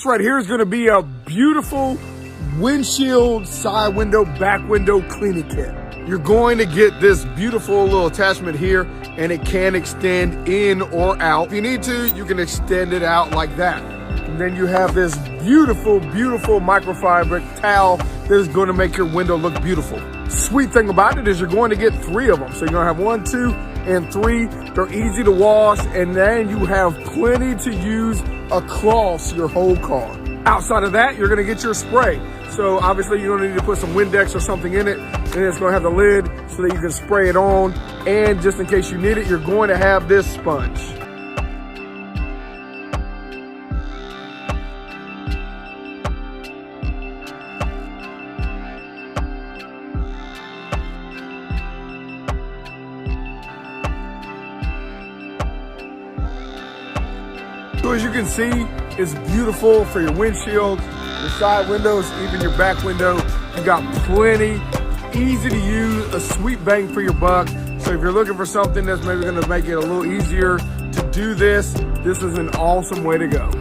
This right here is gonna be a beautiful windshield side window, back window cleaning kit. You're going to get this beautiful little attachment here, and it can extend in or out. If you need to, you can extend it out like that. And then you have this beautiful, beautiful microfiber towel that is going to make your window look beautiful. Sweet thing about it is you're going to get 3 of them. So you're going to have 1, 2, and 3. They're easy to wash, and then you have plenty to use across your whole car. Outside of that, you're gonna get your spray. So obviously you're gonna need to put some Windex or something in it, and it's gonna have the lid so that you can spray it on. And just in case you need it, you're going to have this sponge. So as you can see, it's beautiful for your windshield, your side windows, even your back window. You got plenty, easy to use, a sweet bang for your buck. So if you're looking for something that's maybe gonna make it a little easier to do this, this is an awesome way to go.